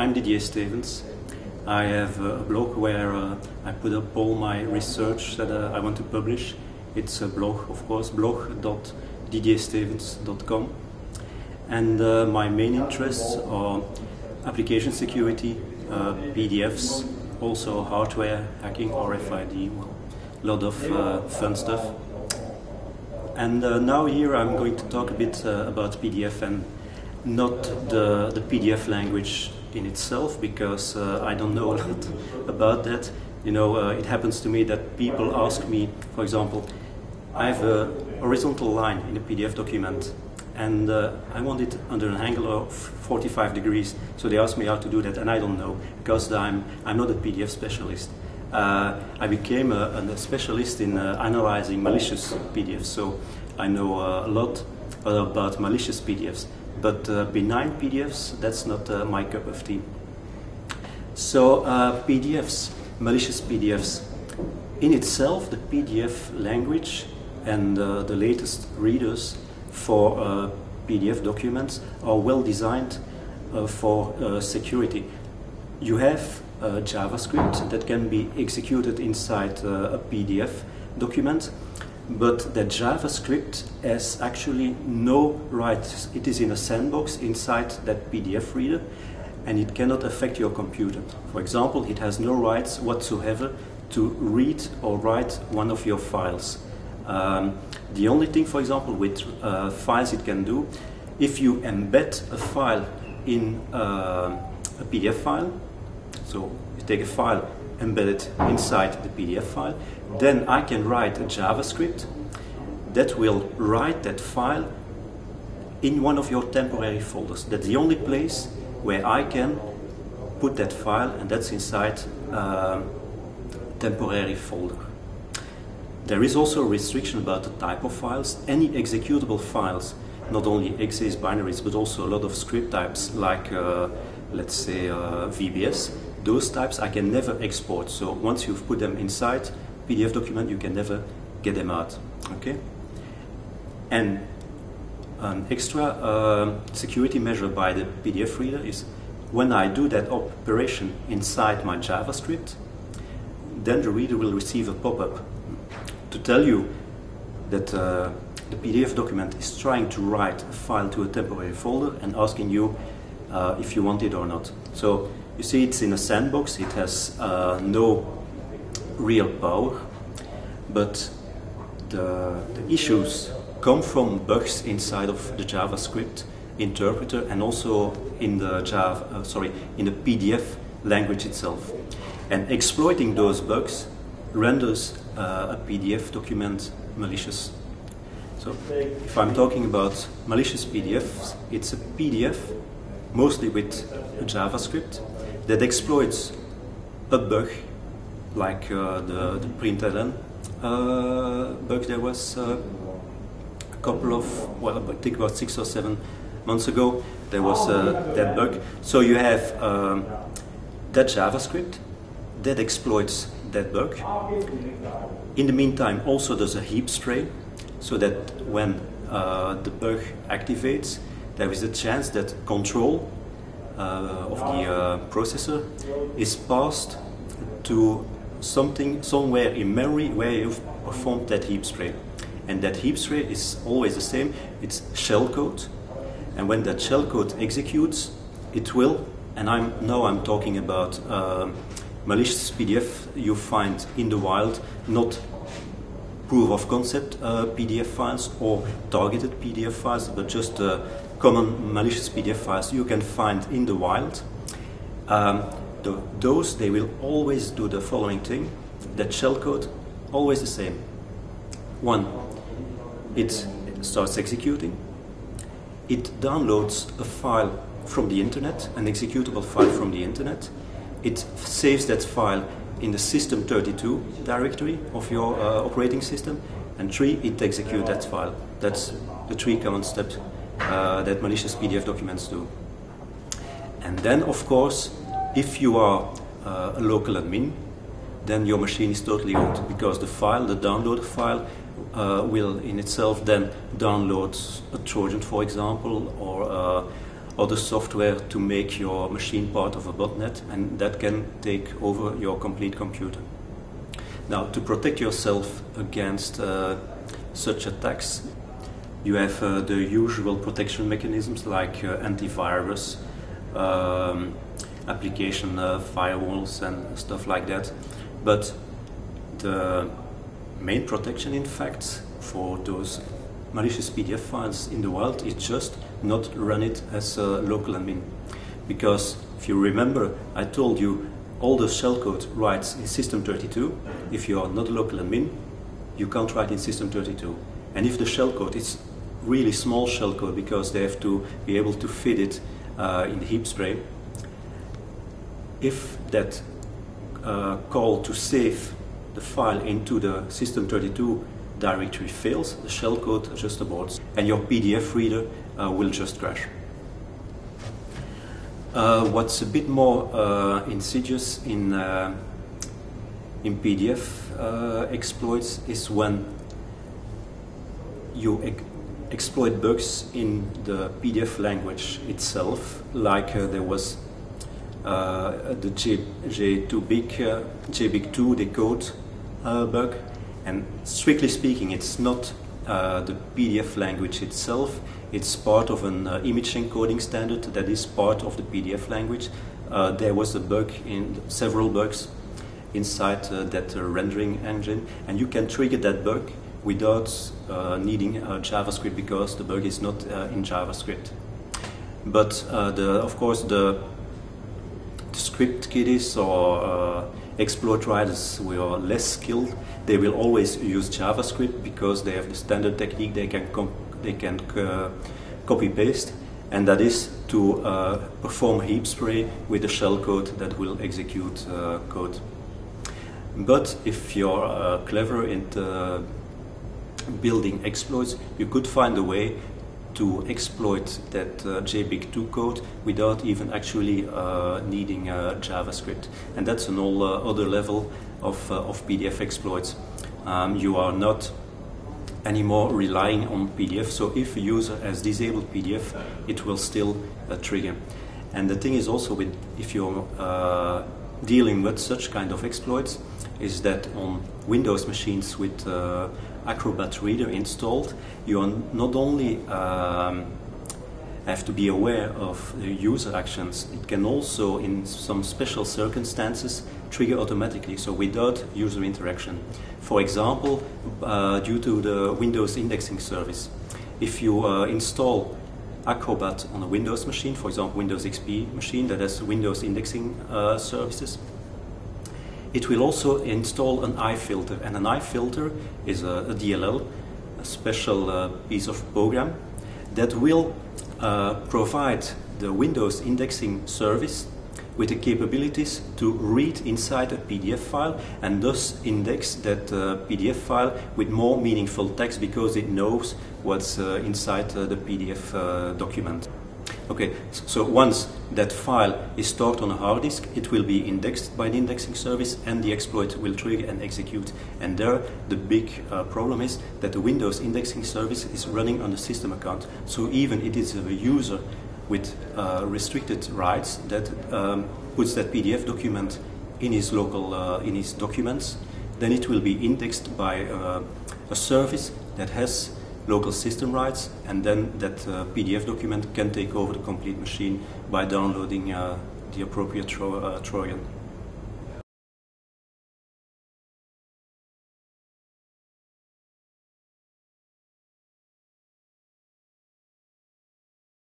I'm Didier Stevens. I have a blog where I put up all my research that I want to publish. It's a blog, of course, blog.didierstevens.com. And my main interests are application security, PDFs, also hardware hacking, RFID, well, a lot of fun stuff. And now here I'm going to talk a bit about PDF and not the PDF language in itself, because I don't know a lot about that. You know, it happens to me that people ask me, for example, I have a horizontal line in a PDF document and I want it under an angle of 45 degrees. So they ask me how to do that, and I don't know, because I'm not a PDF specialist. I became a specialist in analyzing malicious PDFs, so I know a lot about malicious PDFs. But benign PDFs, that's not my cup of tea. So PDFs, malicious PDFs, in itself, the PDF language and the latest readers for PDF documents are well designed for security. You have JavaScript that can be executed inside a PDF document, but the JavaScript has actually no rights. It is in a sandbox inside that PDF reader, and it cannot affect your computer. For example, it has no rights whatsoever to read or write one of your files. The only thing, for example, with files it can do, if you embed a file in a PDF file, so you take a file, embed it inside the PDF file, then I can write a JavaScript that will write that file in one of your temporary folders. That's the only place where I can put that file, and that's inside a temporary folder. There is also a restriction about the type of files. Any executable files, not only exe binaries, but also a lot of script types like, let's say, VBS, those types I can never export. So once you've put them inside PDF document, you can never get them out. Okay? And an extra security measure by the PDF reader is when I do that operation inside my JavaScript, then the reader will receive a pop-up to tell you that the PDF document is trying to write a file to a temporary folder and asking you if you want it or not. So you see, it's in a sandbox, it has no real power, but the issues come from bugs inside of the JavaScript interpreter and also in the in the PDF language itself. And exploiting those bugs renders a PDF document malicious. So if I'm talking about malicious PDFs, it's a PDF mostly with a JavaScript that exploits a bug like the println bug. There was a couple of, well, I think about 6 or 7 months ago, there was that bug. So you have that JavaScript that exploits that bug. In the meantime, also there's a heap spray, so that when the bug activates, there is a chance that control of the processor is passed to somewhere in memory where you've performed that heap spray. And that heap spray is always the same. It's shellcode, and when that shellcode executes, it will, and now I'm talking about malicious PDF you find in the wild, not proof of concept PDF files or targeted PDF files, but just common malicious PDF files you can find in the wild. Those, they will always do the following thing. That shellcode, always the same. One, it starts executing. It downloads a file from the internet, an executable file from the internet. It saves that file in the system32 directory of your operating system. And 3, it executes that file. That's the 3 common steps that malicious PDF documents do. And then, of course, if you are a local admin, then your machine is totally owned, because the file, the download file, will in itself then download a Trojan, for example, or other software to make your machine part of a botnet, and that can take over your complete computer. Now, to protect yourself against such attacks, you have the usual protection mechanisms like antivirus, application firewalls and stuff like that. But the main protection, in fact, for those malicious PDF files in the wild is just not run it as a local admin. Because if you remember, I told you all the shellcode writes in System32. If you are not a local admin, you can't write in System32. And if the shellcode is really small shellcode, because they have to be able to fit it in the heap spray, if that call to save the file into the System32 directory fails, the shellcode just aborts, and your PDF reader will just crash. What's a bit more insidious in PDF exploits is when you exploit bugs in the PDF language itself, like there was the JBig2 decode bug. And strictly speaking, it's not the PDF language itself. It's part of an image encoding standard that is part of the PDF language. There was a bug, several bugs inside that rendering engine, and you can trigger that bug without needing JavaScript, because the bug is not in JavaScript. But of course the script kiddies or exploit writers who are less skilled, they will always use JavaScript because they have the standard technique they can copy paste, and that is to perform heap spray with the shellcode that will execute code. But if you're clever in building exploits, you could find a way to exploit that JBig2 code without even actually needing JavaScript. And that's an whole other level of PDF exploits. You are not anymore relying on PDF, so if a user has disabled PDF, it will still trigger. And the thing is also, with if you're dealing with such kind of exploits, is that on Windows machines with Acrobat Reader installed, you are not only have to be aware of the user actions, it can also, in some special circumstances, trigger automatically, so without user interaction. For example, due to the Windows indexing service. If you install Acrobat on a Windows machine, for example Windows XP machine that has Windows indexing services, it will also install an iFilter, and an iFilter is a DLL, a special piece of program that will provide the Windows indexing service with the capabilities to read inside a PDF file and thus index that PDF file with more meaningful text, because it knows what's inside the PDF document. Okay, so once that file is stored on a hard disk, it will be indexed by the indexing service, and the exploit will trigger and execute. And there, the big problem is that the Windows indexing service is running on the system account. So even it is a user with restricted rights that puts that PDF document in his local in his documents, then it will be indexed by a service that has local system rights, and then that PDF document can take over the complete machine by downloading the appropriate Trojan.